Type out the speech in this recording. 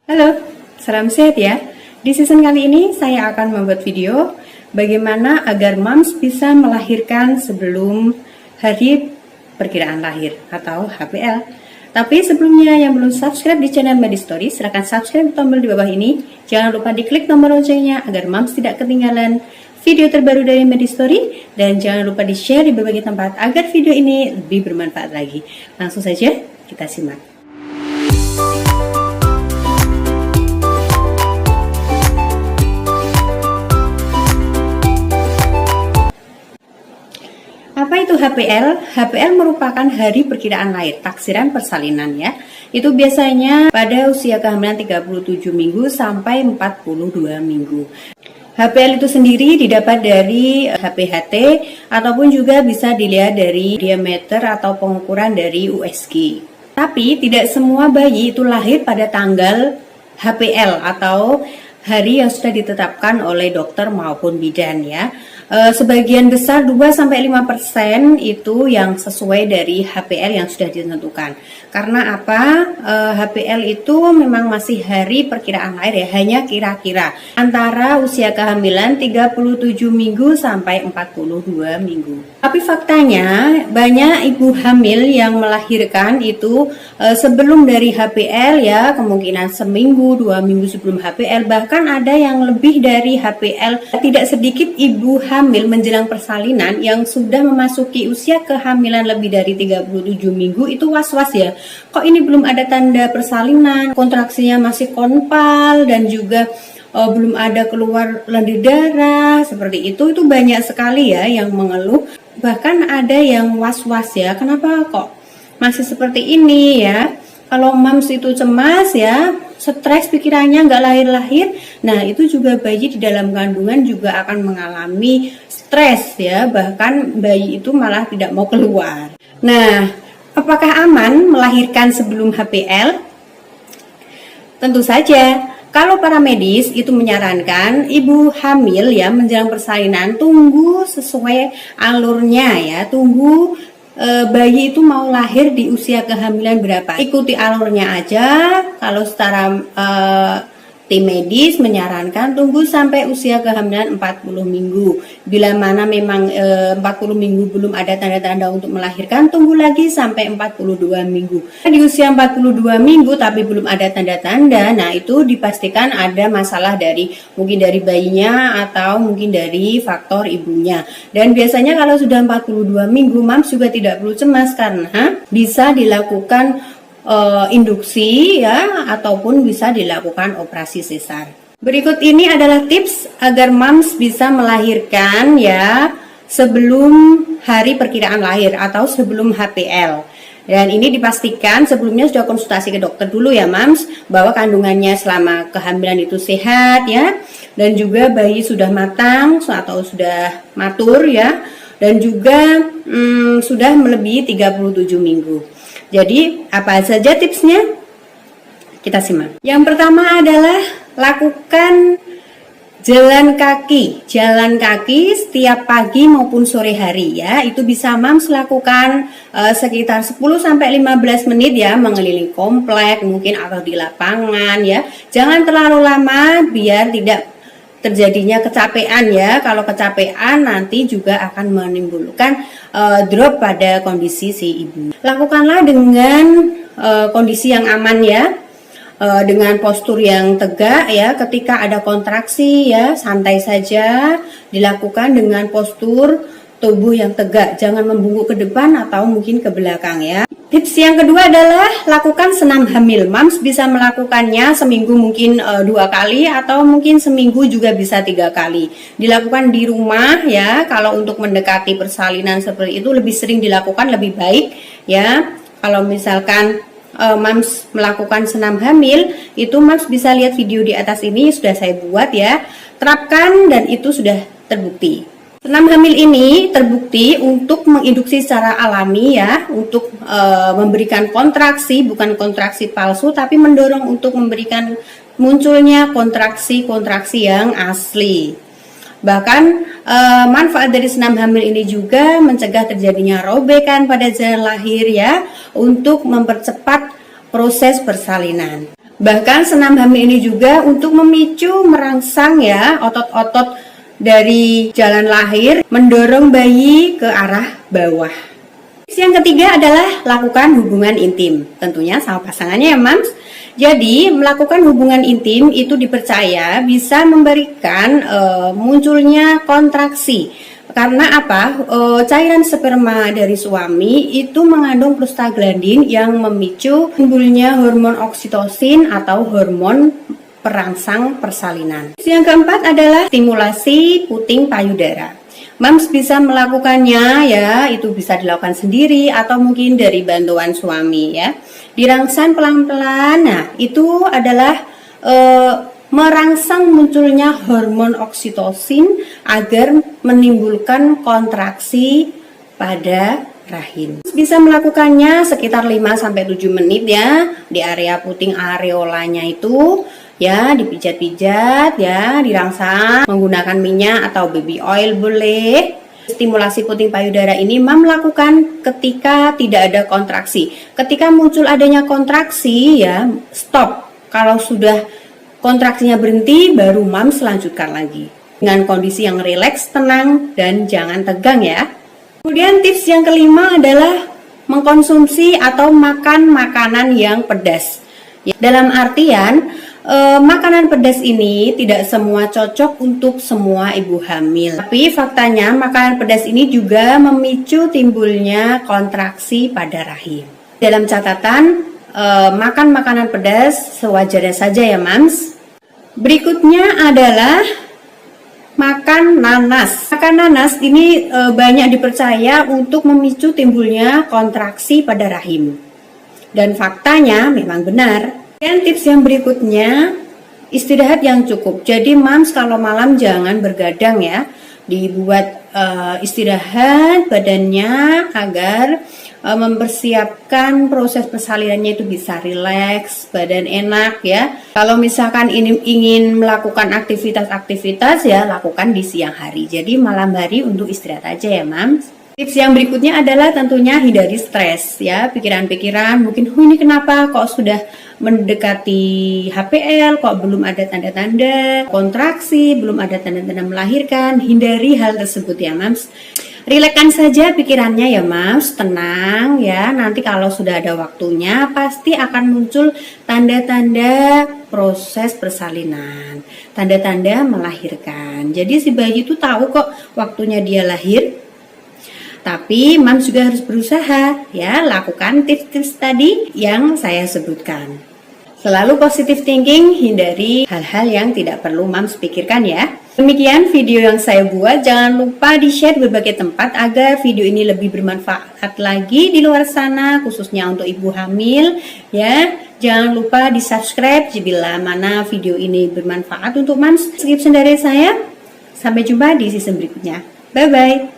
Halo, salam sehat ya. Di season kali ini saya akan membuat video bagaimana agar moms bisa melahirkan sebelum hari perkiraan lahir atau HPL. Tapi sebelumnya yang belum subscribe di channel Medistory, silahkan subscribe tombol di bawah ini. Jangan lupa diklik tombol loncengnya agar moms tidak ketinggalan video terbaru dari Medistory. Dan jangan lupa di-share di berbagai tempat agar video ini lebih bermanfaat lagi. Langsung saja kita simak. Apa itu HPL? HPL merupakan hari perkiraan lahir, taksiran persalinan ya. Itu biasanya pada usia kehamilan 37 minggu sampai 42 minggu. HPL itu sendiri didapat dari HPHT ataupun juga bisa dilihat dari diameter atau pengukuran dari USG. Tapi tidak semua bayi itu lahir pada tanggal HPL atau hari yang sudah ditetapkan oleh dokter maupun bidan ya. Sebagian besar 2-5% itu yang sesuai dari HPL yang sudah ditentukan. Karena apa? HPL itu memang masih hari perkiraan lahir ya, hanya kira-kira antara usia kehamilan 37 minggu sampai 42 minggu. Tapi faktanya banyak ibu hamil yang melahirkan itu sebelum dari HPL ya, kemungkinan seminggu, 2 minggu sebelum HPL, bahkan ada yang lebih dari HPL. Tidak sedikit ibu hamil menjelang persalinan yang sudah memasuki usia kehamilan lebih dari 37 minggu itu was-was ya. Kok ini belum ada tanda persalinan, kontraksinya masih konpal dan juga belum ada keluar lendir darah seperti itu banyak sekali ya yang mengeluh. Bahkan ada yang was-was ya, kenapa kok masih seperti ini ya. Kalau moms itu cemas ya, stres pikirannya nggak lahir-lahir, nah itu juga bayi di dalam kandungan juga akan mengalami stres ya, bahkan bayi itu malah tidak mau keluar. Nah, apakah aman melahirkan sebelum HPL? Tentu saja. Kalau para medis itu menyarankan ibu hamil ya menjelang persalinan tunggu sesuai alurnya ya, tunggu bayi itu mau lahir di usia kehamilan berapa, ikuti alurnya aja. Kalau secara tim medis menyarankan tunggu sampai usia kehamilan 40 minggu. Bila mana memang 40 minggu belum ada tanda-tanda untuk melahirkan, tunggu lagi sampai 42 minggu. Di usia 42 minggu tapi belum ada tanda-tanda, nah itu dipastikan ada masalah mungkin dari bayinya atau mungkin dari faktor ibunya. Dan biasanya kalau sudah 42 minggu, moms juga tidak perlu cemas karena bisa dilakukan induksi ya, ataupun bisa dilakukan operasi sesar. Berikut ini adalah tips agar moms bisa melahirkan ya sebelum hari perkiraan lahir atau sebelum HPL. Dan ini dipastikan sebelumnya sudah konsultasi ke dokter dulu ya moms, bahwa kandungannya selama kehamilan itu sehat ya, dan juga bayi sudah matang atau sudah matur ya, dan juga sudah melebihi 37 minggu. Jadi apa saja tipsnya? Kita simak. Yang pertama adalah lakukan jalan kaki setiap pagi maupun sore hari ya. Itu bisa moms lakukan sekitar 10-15 menit ya, mengelilingi komplek mungkin atau di lapangan ya. Jangan terlalu lama biar tidak terjadinya kecapean ya. Kalau kecapean nanti juga akan menimbulkan drop pada kondisi si ibu. Lakukanlah dengan kondisi yang aman ya, dengan postur yang tegak ya. Ketika ada kontraksi ya, santai saja, dilakukan dengan postur tubuh yang tegak, jangan membungkuk ke depan atau mungkin ke belakang ya. Tips yang kedua adalah lakukan senam hamil. Moms bisa melakukannya seminggu mungkin 2 kali atau mungkin seminggu juga bisa 3 kali. Dilakukan di rumah ya. Kalau untuk mendekati persalinan seperti itu lebih sering dilakukan lebih baik ya. Kalau misalkan moms melakukan senam hamil, itu moms bisa lihat video di atas ini sudah saya buat ya. Terapkan dan itu sudah terbukti. Senam hamil ini terbukti untuk menginduksi secara alami ya, untuk memberikan kontraksi, bukan kontraksi palsu, tapi mendorong untuk memberikan munculnya kontraksi-kontraksi yang asli. Bahkan manfaat dari senam hamil ini juga mencegah terjadinya robekan pada jalan lahir ya, untuk mempercepat proses persalinan. Bahkan senam hamil ini juga untuk memicu merangsang ya otot-otot dari jalan lahir, mendorong bayi ke arah bawah. Yang ketiga adalah lakukan hubungan intim, tentunya sama pasangannya ya Mams. Jadi melakukan hubungan intim itu dipercaya bisa memberikan munculnya kontraksi. Karena apa? Cairan sperma dari suami itu mengandung prostaglandin yang memicu timbulnya hormon oksitosin atau hormon perangsang persalinan. Yang keempat adalah stimulasi puting payudara. Mams bisa melakukannya ya, itu bisa dilakukan sendiri atau mungkin dari bantuan suami ya. Dirangsang pelan-pelan. Nah, itu adalah merangsang munculnya hormon oksitosin agar menimbulkan kontraksi pada rahim. Bisa melakukannya sekitar 5-7 menit ya di area puting areolanya itu ya, dipijat-pijat ya, dirangsang menggunakan minyak atau baby oil boleh. Stimulasi puting payudara ini Mam lakukan ketika tidak ada kontraksi. Ketika muncul adanya kontraksi ya, stop. Kalau sudah kontraksinya berhenti, baru Mam selanjutkan lagi dengan kondisi yang rileks, tenang, dan jangan tegang ya. Kemudian tips yang kelima adalah mengkonsumsi atau makan makanan yang pedas. Dalam artian, makanan pedas ini tidak semua cocok untuk semua ibu hamil. Tapi faktanya makanan pedas ini juga memicu timbulnya kontraksi pada rahim. Dalam catatan, makan makanan pedas sewajarnya saja ya Mams. Berikutnya adalah makan nanas. Makan nanas ini banyak dipercaya untuk memicu timbulnya kontraksi pada rahim. Dan faktanya memang benar. Dan tips yang berikutnya, istirahat yang cukup. Jadi Mams kalau malam jangan bergadang ya. Dibuat istirahat badannya agar mempersiapkan proses persalinannya itu bisa rileks, badan enak ya. Kalau misalkan ingin melakukan aktivitas-aktivitas ya lakukan di siang hari. Jadi malam hari untuk istirahat aja ya Mams. Tips yang berikutnya adalah tentunya hindari stres ya, pikiran-pikiran mungkin ini kenapa kok sudah mendekati HPL kok belum ada tanda-tanda kontraksi, belum ada tanda-tanda melahirkan. Hindari hal tersebut ya Mams. Rilekkan saja pikirannya ya Mams, tenang ya. Nanti kalau sudah ada waktunya pasti akan muncul tanda-tanda proses persalinan, tanda-tanda melahirkan. Jadi si bayi itu tahu kok waktunya dia lahir. Tapi Mams juga harus berusaha ya, lakukan tips-tips tadi yang saya sebutkan. Selalu positive thinking, hindari hal-hal yang tidak perlu Mams pikirkan ya. Demikian video yang saya buat, jangan lupa di-share berbagai tempat agar video ini lebih bermanfaat lagi di luar sana, khususnya untuk ibu hamil ya. Jangan lupa di-subscribe bila mana video ini bermanfaat untuk Mams. Sekian dari saya, sampai jumpa di season berikutnya. Bye-bye.